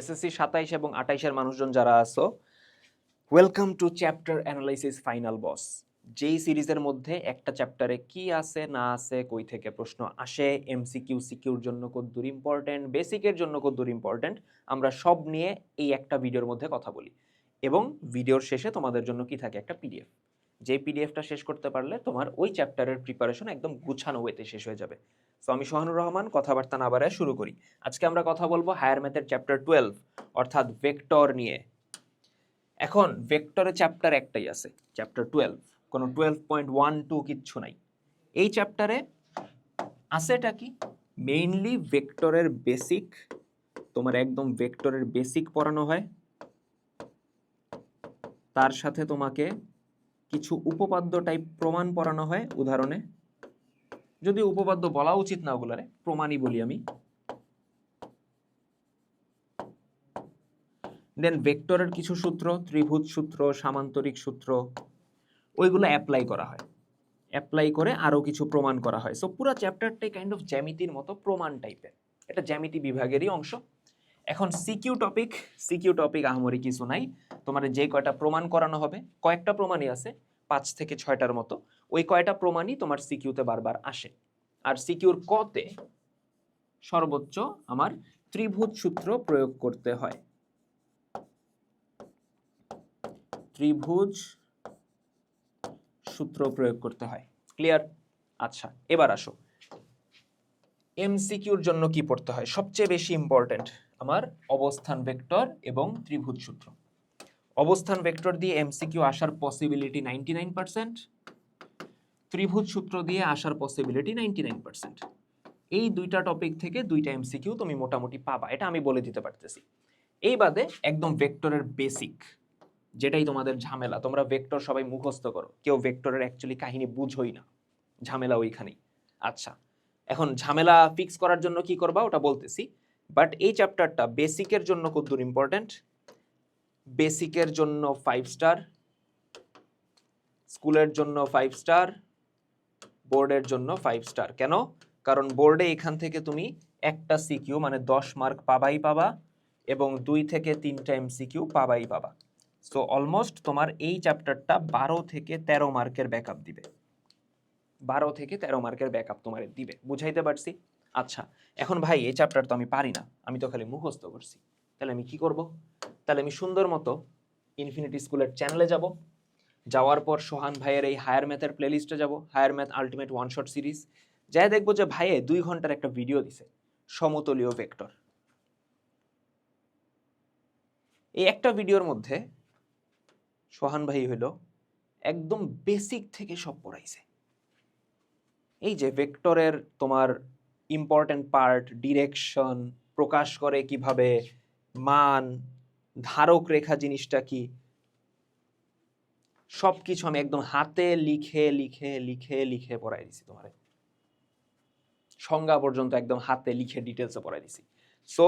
SSC 27 এবং 28 মানুষজন যারা আছো, welcome to chapter analysis final boss. যেই সিরিজের মধ্যে একটা চ্যাপ্টারে কি আছে না আছে, কই থেকে প্রশ্ন আসে, এমসিকিউ সিকিউর জন্য কতদূর ইম্পর্টেন্ট, বেসিকের জন্য কতদূর ইম্পর্টেন্ট, আমরা সব নিয়ে এই একটা ভিডিওর মধ্যে কথা বলি। এবং ভিডিওর শেষে তোমাদের জন্য কি থাকে, একটা পিডিএফ। যে পিডিএফটা শেষ করতে পারলে তোমার ওই চ্যাপ্টারের প্রিপারেশন একদম গুছানো ওয়েতে শেষ হয়ে যাবে। সো আমি সোহানুর রহমান, কথাবার্তা না বাড়ায় শুরু করি। আজকে আমরা কথা বলবো হায়ার ম্যাথের চ্যাপ্টার 12 অর্থাৎ ভেক্টর নিয়ে। এখন ভেক্টরের চ্যাপ্টার একটাই আছে, চ্যাপ্টার 12, কোনো 12.12 কিচ্ছু নাই এই চ্যাপ্টারে। আছেটা কি, মেইনলি ভেক্টরের বেসিক, তোমার একদম ভেক্টরের বেসিক পড়ানো হয়, তার সাথে তোমাকে কিছু উপপাদ্য টাইপ প্রমাণ পড়ানো হয় উদাহরণে, যদি উপপাদ্য বলা উচিত না, ওগুলারে প্রমাণই বলি আমি। দেন ভেক্টরের কিছু সূত্র, ত্রিভুজ সূত্র, সামান্তরিক সূত্র, ওইগুলো অ্যাপ্লাই করা হয়, অ্যাপ্লাই করে আরো কিছু প্রমাণ করা হয়। সো পুরো চ্যাপ্টারটাই কাইন্ড অফ জ্যামিতির মতো প্রমাণ টাইপের, এটা জ্যামিতি বিভাগেরই অংশ। এখন সিকিউ টপিক আহামরি কিছু নাই, তোমার যে কয়টা প্রমাণ করানো হবে, কয়েকটা প্রমাণই আছে, 5 থেকে 6টার মতো, ওই কয়টা প্রমাণই তোমার সিকিউতে বারবার আসে। আর সিকিউর কতে সর্বোচ্চ আমার ত্রিভুজ সূত্র প্রয়োগ করতে হয়, ত্রিভুজ সূত্র প্রয়োগ করতে হয়। ক্লিয়ার? আচ্ছা, এবার আসো এমসিকিউর জন্য কি পড়তে হয়। সবচেয়ে বেশি ইম্পর্টেন্ট আমার অবস্থান ভেক্টর এবং ত্রিভুজ সূত্র। অবস্থান ভেক্টর দিয়ে এমসিকিউ আসার পসিবিলিটি 99%, ত্রিভুজ সূত্র দিয়ে আসার পসিবিলিটি 99%। এই দুইটা টপিক থেকে দুইটা এমসিকিউ তুমি মোটামুটি পাবা, এটা আমি বলে দিতে পারতেছি। এই বাদে একদম ভেক্টরের বেসিক, যেটাই তোমাদের ঝামেলা, তোমরা ভেক্টর সবাই মুখস্থ করো, কেউ ভেক্টরের অ্যাকচুয়ালি কাহিনী বুঝোই না, ঝামেলা ওইখানেই। আচ্ছা, এখন ঝামেলা ফিক্স করার জন্য কি করবা ওটা বলতেছি, বাট এই চ্যাপ্টারটা বেসিকের জন্য কতদূর ইম্পর্টেন্ট। বেসিকের জন্য 5 স্টার, স্কুলের জন্য 5 স্টার, বোর্ডের জন্য 5 স্টার। কেন? কারণ বোর্ডে এখান থেকে তুমি একটা সিকিউ মানে 10 মার্ক পাবাই পাবা, এবং 2 থেকে 3টা এমসিকিউ পাবাই পাবা। সো অলমোস্ট তোমার এই চ্যাপ্টারটা 12 থেকে 13 মার্কের ব্যাকআপ দিবে, 12 থেকে 13 মার্কের ব্যাকআপ তোমার দিবে। বুঝাইতে পারছি? আচ্ছা, এখন ভাই এই চ্যাপ্টার তো আমি পারি না, আমি তো খালি মুখস্থ করছি, তাহলে আমি কি করব? তাহলে আমি সুন্দর মতো ইনফিনিটি স্কুলের চ্যানেলে যাব, যাওয়ার পর সোহান ভাইয়ের এই হায়ার ম্যাথের প্লেলিস্টে যাব, higher math ultimate one shot series, যাই দেখবো যে ভাইয়ে 2 ঘন্টার একটা ভিডিও দিছে সমতলীয় ভেক্টর। এই একটা ভিডিওর মধ্যে সোহান ভাই হইল একদম বেসিক থেকে সব পড়াইছে। এই যে ভেক্টরের তোমার ইম্পর্টেন্ট পার্ট, ডিরেকশন, প্রকাশ করে কিভাবে, মান, ধারক রেখা জিনিসটা কি, সবকিছু আমি একদম হাতে লিখে লিখে লিখে লিখে পড়াই দিছি তোমারে, সংজ্ঞা পর্যন্ত একদম হাতে লিখে ডিটেলসে পড়াই দিছি। সো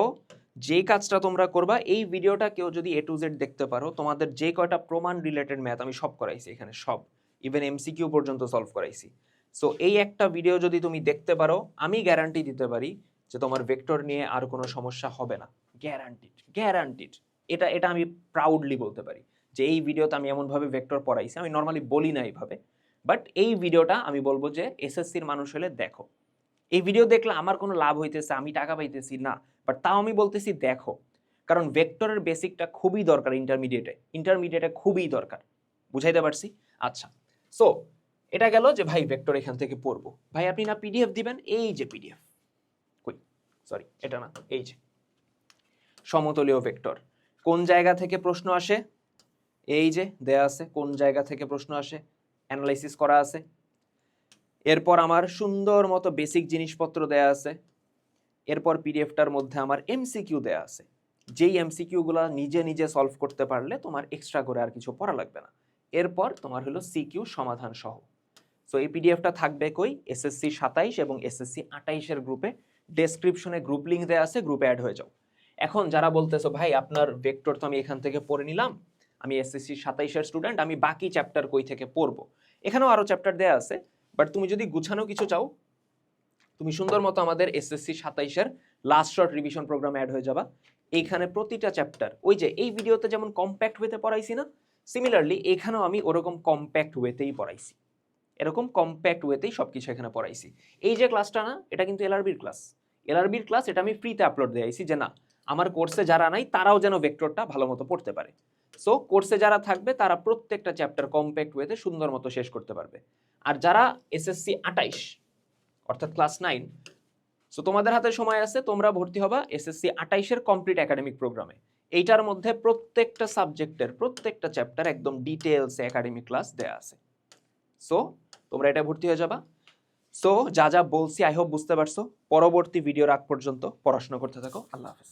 যে কাজটা তোমরা করবা, এই ভিডিওটা কেউ যদি A to Z দেখতে পারো, তোমাদের যে কয়টা প্রমাণ রিলেটেড ম্যাথ আমি সব করাইছি এখানে, সব, ইভেন এমসিকিউ পর্যন্ত সলভ করাইছি। সো এই একটা ভিডিও যদি তুমি দেখতে পারো, আমি গ্যারান্টি দিতে পারি যে তোমার ভেক্টর নিয়ে আর কোনো সমস্যা হবে না, গ্যারান্টিড, গ্যারান্টিড। এটা এটা আমি প্রাউডলি বলতে পারি যে এই ভিডিওতে আমি এমনভাবে ভেক্টর পড়াইছি, আমি নর্মালি বলি না এইভাবে, বাট এই ভিডিওটা আমি বলবো যে এসএসসির মানুষ হলে দেখো। এই ভিডিও দেখলে আমার কোনো লাভ হইতেছে, আমি টাকা পাইতেছি না, বাট তাও আমি বলতেছি দেখো, কারণ ভেক্টরের বেসিকটা খুবই দরকার ইন্টারমিডিয়েটে খুবই দরকার। বুঝাইতে পারছি? আচ্ছা, সো এটা গেল যে ভাই ভেক্টর এখান থেকে পড়বো। ভাই আপনি না পিডিএফ দিবেন, এই যে পিডিএফ, কই, সরি এটা না, এই যে সমতলীয় ভেক্টর। কোন জায়গা থেকে প্রশ্ন আসে, এই যে দেয়া আছে কোন জায়গা থেকে প্রশ্ন আসে, অ্যানালাইসিস করা আছে। এরপর আমার সুন্দর মতো বেসিক জিনিসপত্র দেয়া আছে। এরপর পিডিএফটার মধ্যে আমার এমসিকিউ দেয়া আছে, যেই এমসিকিউগুলো নিজে নিজে সলভ করতে পারলে তোমার এক্সট্রা করে আর কিছু পড়া লাগবে না। এরপর তোমার হলো সিকিউ সমাধান সহ। সো এই পিডিএফটা থাকবে কই, এসএসসি 27 এবং এসএসসি 28 গ্রুপে, ডেসক্রিপশনে গ্রুপ লিংক দেয়া আছে, গ্রুপে অ্যাড হয়ে যাও। এখন যারা বলতেছো ভাই আপনার ভেক্টর তো আমি এখান থেকে পড়ে নিলাম, আমি এসএসসি 27 স্টুডেন্ট, আমি বাকি চ্যাপ্টার কই থেকে পড়বো? এখানেও আরো চ্যাপ্টার দেয়া আছে, বাট তুমি যদি গুছানো কিছু চাও, তুমি সুন্দর মতো আমাদের এসএসসি 27 লাস্ট শর্ট রিভিশন প্রোগ্রামে অ্যাড হয়ে যাবা। এইখানে প্রতিটা চ্যাপ্টার ওই যে এই ভিডিওতে যেমন কম্প্যাক্ট ওয়েতে পড়াইছি না, সিমিলারলি এখানেও আমি ওরকম কম্প্যাক্ট ওয়েতেই পড়াইছি, এরকম কম্প্যাক্ট ওয়েতেই সবকিছু এখানে পড়াইছি। এই যে ক্লাসটা না, এটা কিন্তু এলআরবির ক্লাস, এলআরবির ক্লাস, এটা আমি ফ্রিতে আপলোড দিয়েছি যে না আমার কোর্সে যারা নাই তারাও যেন ভেক্টরটা ভালো মতো পড়তে পারে। সো কোর্সে যারা থাকবে তারা প্রত্যেকটা চ্যাপ্টার কম্প্যাক্ট ওয়েতে সুন্দর মতো শেষ করতে পারবে। আর যারা এসএসসি 28 অর্থাৎ ক্লাস 9, সো তোমাদের হাতে সময় আছে, তোমরা ভর্তি হবা এসএসসি 28-এর কমপ্লিট একাডেমিক প্রোগ্রামে। এইটার মধ্যে প্রত্যেকটা সাবজেক্টের প্রত্যেকটা চ্যাপ্টার একদম ডিটেলস একাডেমিক ক্লাস দেয়া আছে। সো তোমরা এটা ভর্তি হয়ে যাবা। সো যা যা বলছি আই হোপ বুঝতে পারছো। পরবর্তী ভিডিওর আগ পর্যন্ত পড়াশোনা করতে থাকো। আল্লাহ হাফেজ।